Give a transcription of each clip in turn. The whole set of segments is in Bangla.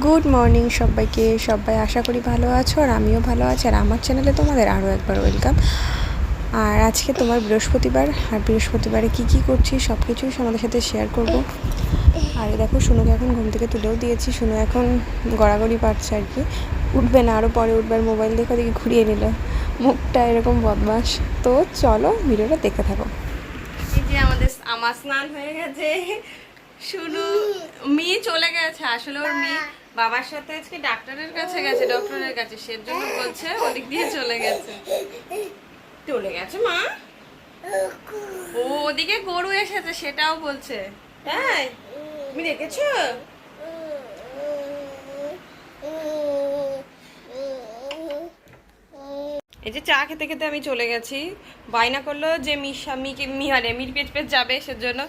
গুড মর্নিং সবাইকে। সবাই আশা করি ভালো আছো, আর আমিও ভালো আছি। আর আমার চ্যানেলে তোমাদের আরও একবার ওয়েলকাম। আর আজকে তোমার বৃহস্পতিবার, আর বৃহস্পতিবারে কি করছি সব কিছুই আমাদের সাথে শেয়ার করব। আর দেখো শুনুকে এখন ঘুম থেকে তুলেও দিয়েছি। শুনু এখন গড়াগড়ি পাচ্ছে আর কি, উঠবে না, আরও পরে উঠবে। আর মোবাইল দেখে ওদিকে ঘুরিয়ে নিল মুখটা, এরকম বদমাস। তো চলো ভিডিওটা দেখতে থাকো। এই যে আমার স্নান হয়ে গেছে। শুনু মেয়ে চলে গেছে, আসলে ওর মেয়ে বাবার সাথে আজকে ডাক্তারের কাছে গেছে, ডক্টরের কাছে, সেজন্য বলছে ওদিক দিয়ে চলে গেছে। মা, ও ওদিকে গরু এসেছে সেটাও বলছে। তাই তুমি দেখেছো? এই যে চা খেতে খেতে আমি চলে গেছি। বায়না করলো যে মির পেট যাবে, সেজন্য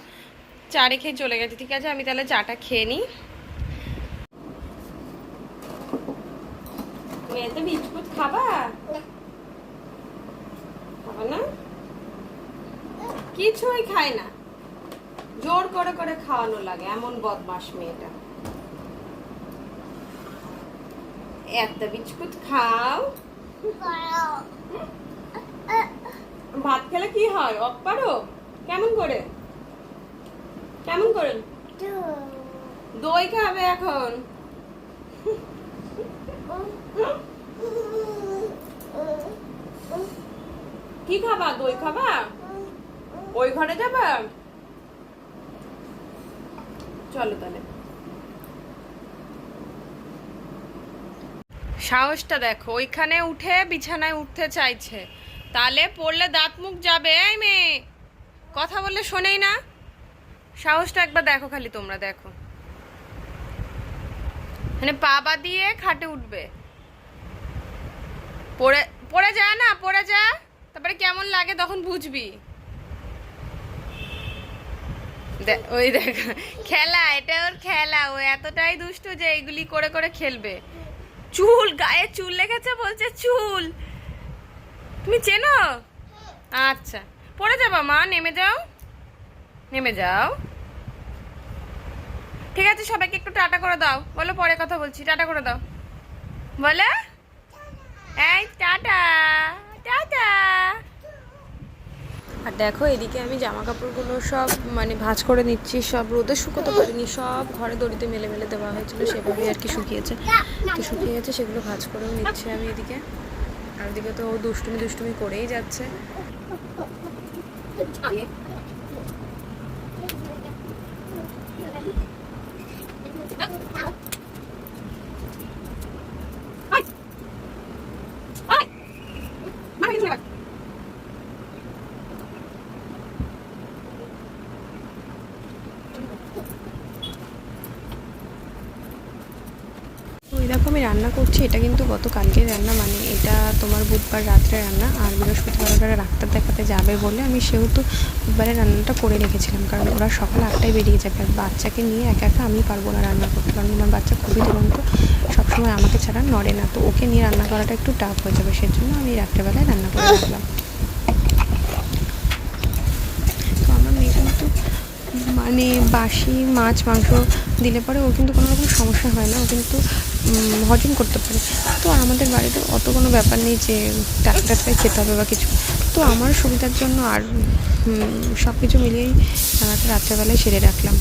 চা রেখে চলে গেছে। ঠিক আছে, আমি তাহলে চাটা খেয়ে নিই। মেয়েতে বিস্কুট খাবা? খাবা না? কিছুই খায় না, জোর করে করে খাওয়ানো লাগে, এমন বদমাস মেয়েটা। এত বিস্কুট খাও, ভাত খেলে কি হয়? অফ পারো? কেমন করে দই খাবে এখন? কি খাবা? দই খাবা? ওই ঘরে যাবা? চলো তাহলে। সাহসটা দেখো, ওইখানে উঠে বিছানায় উঠতে চাইছে, তাহলে পড়লে দাঁত মুখ যাবে। এই মেয়ে কথা বললে শোনেই না। সাহসটা একবার দেখো, খালি তোমরা দেখো, মানে পা দিয়ে খাটে উঠবে। পড়ে পড়ে যা না, পড়ে যা, তারপরে কেমন লাগে তখন বুঝবি। ওই দেখ খেলা, এটা ওর খেলা। ও এতটাই দুষ্টু যে এইগুলি করে করে খেলবে। চুল, গায়ে চুল লেগেছে বলছে চুল। তুমি চেনো? আচ্ছা, পড়ে যাবা মা, নেমে যাও, নেমে যাও। ঠিক আছে, সবাইকে একটু টাটা করে দাও, বলো পরে কথা বলছি। টাটা করে দাও, বলে। এই টাটা, টাটা। আর দেখো এদিকে আমি জামা কাপড়গুলো সব মানে ভাঁজ করে নিচ্ছি। সব রোদে শুকোতে পারিনি, সব ঘরে দড়িতে মেলে মেলে দেওয়া হয়েছিল, সেভাবে আর কি শুকিয়েছে। তো শুকিয়ে গেছে, সেগুলো ভাঁজ করেও নিচ্ছি আমি এদিকে। আর ওদিকে তো ও দুষ্টুমি করেই যাচ্ছে। ওই দেখো আমি রান্না করছি, এটা কিন্তু গতকালকের রান্না, মানে এটা তোমার বুধবার রাত্রে রান্না। আর বৃহস্পতিবার ওরা ডাক্তার দেখাতে যাবে বলে আমি সেহেতু বুধবারে রান্নাটা করে রেখেছিলাম, কারণ ওরা সকাল 8টায় বেরিয়ে যাবে। আর বাচ্চাকে নিয়ে একা একা আমি পারবো না রান্না করতে, কারণ আমার বাচ্চা খুবই দুরন্ত, সবসময় আমাকে ছাড়া নড়ে না। তো ওকে নিয়ে রান্না করাটা একটু টাফ হয়ে যাবে, সেজন্য আমি রাত্রেবেলায় রান্না করে রাখলাম। তো আমার মেয়ে কিন্তু মানে বাসি মাছ মাংস দিলে পরে ও কিন্তু কোনো রকম সমস্যা হয় না, ও কিন্তু হজম করতে পারে। তো আমাদের বাড়িতে অত কোনো ব্যাপার নেই যে টাটকায় খেতে হবে বা কিছু। তো আমার সুবিধার জন্য আর সব কিছু মিলিয়েই রান্নাটা রাত্রেবেলায় সেরে রাখলাম।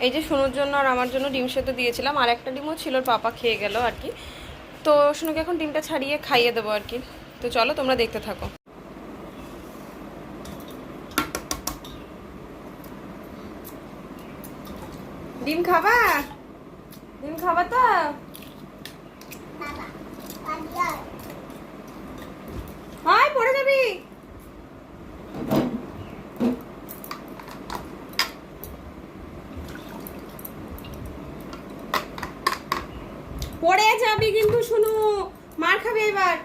এই যে সোনুর জন্য আর আমার জন্য ডিম সেদ্ধ দিয়েছিলাম, আর একটা ডিমও ছিল, পাপা খেয়ে গেল আর কি। তো সোনুকে এখন ডিমটা ছাড়িয়ে খাইয়ে দেবো আর কি। তো চলো তোমরা দেখতে থাকো। ডিম খাবা? ডিম খাবা তো? হাই, পড়ে যাবি। পড়ে যাবি কিন্তু, শুনু মার খাবে এবার।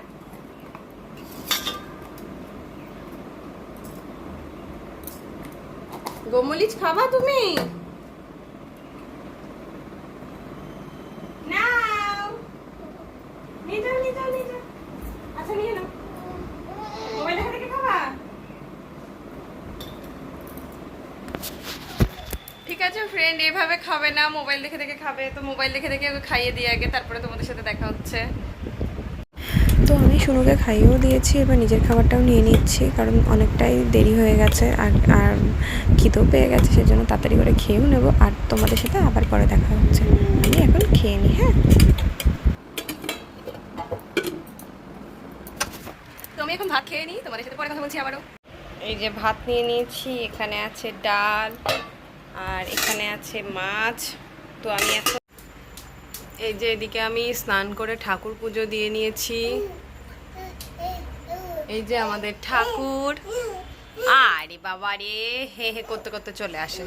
গোমলিচ খাবা তুমি? নাও, নিয়ে যাও নিয়ে যাও নিয়ে যাও। আচ্ছা নিয়ে নাও। মোবাইল দেখা দেখে খাবা? ঠিক আছে ফ্রেন্ড, এভাবে খাবে না, মোবাইল দেখে দেখে খাবে। তো মোবাইল দেখে দেখে ওকে খাইয়ে দিয়ে আগে, তারপরে তোমাদের সাথে দেখা হচ্ছে। তো আমি শুনুকে খাইয়েও দিয়েছি, এবার নিজের খাবারটাও নিয়ে নিচ্ছি, কারণ অনেকটাই দেরি হয়ে গেছে আর খিদেও পেয়ে গেছে, সেজন্য তাড়াতাড়ি করে খেয়েও নেব। আর তোমাদের সাথে আবার পরে দেখা হচ্ছে। আমি এখন খেয়ে নিই। হ্যাঁ, তো আমি এখন ভাত খেয়ে নিই, তোমাদের সাথে পরে কথা বলছি আবারও। এই যে ভাত নিয়ে নিয়েছি, এখানে আছে ডাল আর এখানে আছে মাছ। তো আমি এখন এই যে এদিকে আমি স্নান করে ঠাকুর পুজো দিয়ে নিয়েছি। এই যে আমাদের ঠাকুর। আরে বাবা রে, হে হে করতে করতে চলে আসে।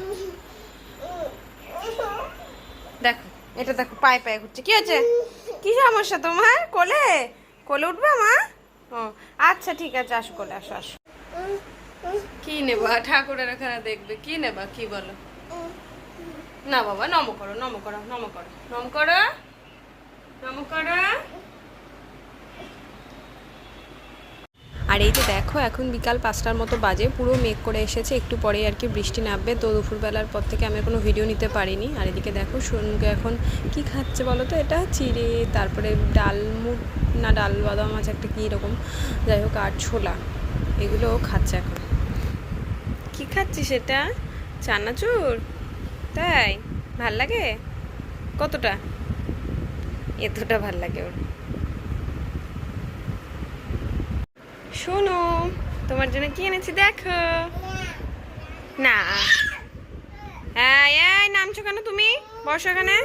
দেখো এটা, দেখো পায়ে পায়ে ঘুরছে। কি আছে? কি সমস্যা তোমার? কোলে কোলে উঠবে মা? ও আচ্ছা ঠিক আছে, আসো কোলে আসো আসো। কি নেবা? ঠাকুরের ওখানে দেখবে। কি নেবা? কি বলো? না বাবা, নম করো নম করো নম করো নম করো নম করো। আর এই যে দেখো, এখন বিকাল 5টার মতো বাজে, পুরো মেঘ করে এসেছে, একটু পরেই আর কি বৃষ্টি নামবে। তো দুপুরবেলার পর থেকে আমি কোনো ভিডিও নিতে পারিনি। আর এদিকে দেখো সোনুকে এখন কি খাচ্ছে বলো তো, এটা চিড়ে, তারপরে ডালমুট না ডাল বাদাম আছে একটা, কী রকম যাই হোক, আর ছোলা, এগুলো খাচ্ছে এখন। কি খাচ্ছি সেটা? চানাচুর? তাই ভাল লাগে? কতটা? এতটা ভাল লাগে ওর। শোনো, তোমার জন্য কি এনেছি দেখো। না, এই নামছো কেন তুমি? বসো এখানে,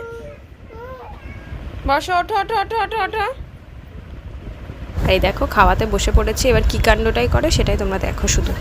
বসো, ওঠো ওঠো ওঠো ওঠো ওঠো। এই দেখো খাওয়াতে বসে পড়েছি, এবার কি কাণ্ডটাই করে সেটাই তোমরা দেখো শুধু।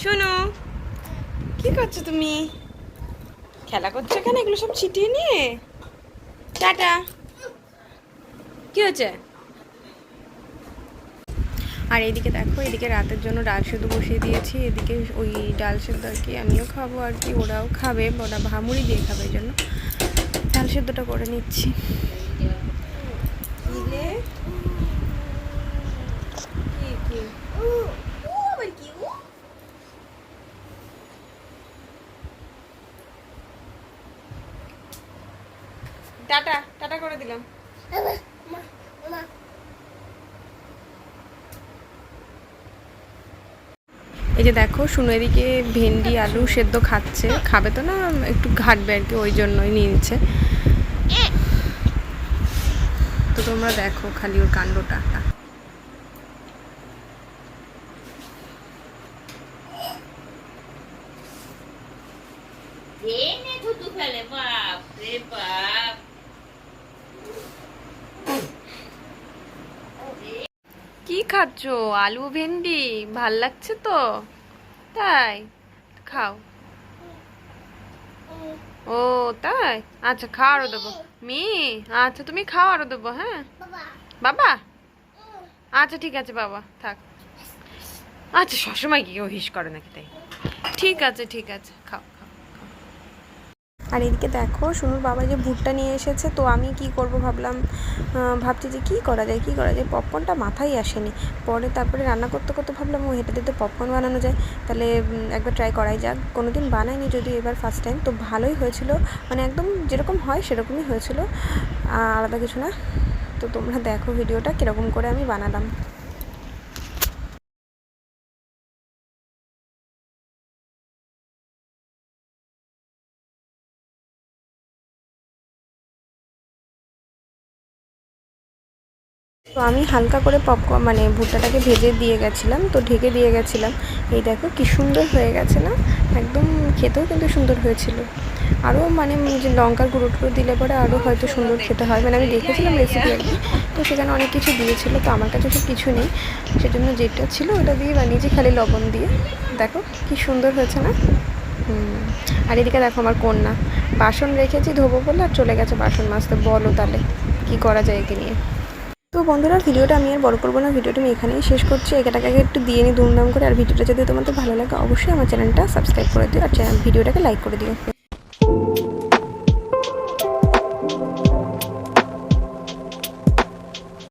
শোনো, কি করছো তুমি? খেলা করছো কেন এগুলো সব ছিটিয়ে নিয়ে? টাটা। কি হচ্ছে? আর এইদিকে দেখো, এদিকে রাতের জন্য ডাল সেদ্ধ বসিয়ে দিয়েছি। এদিকে ওই ডাল সেদ্ধ আর কি আমিও খাবো, আর কি ওরাও খাবে, ওরা ভামুড়ি দিয়ে খাবে, এই জন্য ডাল সেদ্ধটা করে নিচ্ছি। টাটা টাটা করে দিলাম। এই যে দেখো, শুনো এদিকে ভেন্ডি আলু সেদ্ধ খাচ্ছে, খাবে তো না, একটু ঘাটবে আর কি, ওই জন্যই নিয়ে নিচ্ছে। তো তোমরা দেখো খালি ওর কাণ্ডটা। কি খাচ্ছ? আলু ভেন্ডি ভাল লাগছে তো? তাই খাও। ও তাই, আচ্ছা খাও, আরো দেবো। আচ্ছা তুমি খাও, আরো দেবো। হ্যাঁ বাবা, আচ্ছা ঠিক আছে বাবা থাক। আচ্ছা সবসময় কি কেউ হিস করে নাকি? তাই ঠিক আছে ঠিক আছে, খাও খাও খাও। আর এদিকে দেখো সোনুর বাবা যে ভুট্টা নিয়ে এসেছে, তো আমি কি করব ভাবছি যে কী করা যায় পপকর্নটা মাথায় আসেনি। পরে তারপরে রান্না করতে করতে ভাবলাম ও হেঁটে দিতে পপকর্ন বানানো যায়, তাহলে একবার ট্রাই করাই যাক। কোনো দিন বানাইনি যদিও, এবার ফার্স্ট টাইম, তো ভালোই হয়েছিল, মানে একদম যেরকম হয় সেরকমই হয়েছিল, আলাদা কিছু না। তো তোমরা দেখো ভিডিওটা কীরকম করে আমি বানালাম। তো আমি হালকা করে পপকর্ন মানে ভুট্টাটাকে ভেজে দিয়ে গেছিলাম, তো ঢেকে দিয়ে গেছিলাম। এই দেখো কি সুন্দর হয়ে গেছে না, একদম খেতেও কিন্তু সুন্দর হয়েছিল। আরও মানে যে লঙ্কার গুঁড়ো টুড়ো দিলে পরে আরও হয়তো সুন্দর খেতে হয়, মানে আমি দেখেছিলাম রেসিপি আর কি, তো সেখানে অনেক কিছু দিয়েছিলো, তো আমার কাছে তো কিছু নেই, সেজন্য যেটা ছিল ওটা দিয়ে বানিয়েছি খালি লবণ দিয়ে। দেখো কি সুন্দর হয়েছে না। আর এদিকে দেখো আমার কন্যা বাসন রেখেছি ধোবো বলে আর চলে গেছে বাসন মাজতে। বলো তাহলে কী করা যায় একে নিয়ে। তো বন্ধুরা ভিডিওটা আমি আর বড় করবো না, ভিডিওটা আমি এখানেই শেষ করছি। এটাকে একটু দিয়ে নিই ধুমধাম করে। আর ভিডিওটা যদি তোমাদের ভালো লাগে অবশ্যই আমার চ্যানেলটা সাবস্ক্রাইব করে দিও আর ভিডিওটাকে লাইক করে দিও।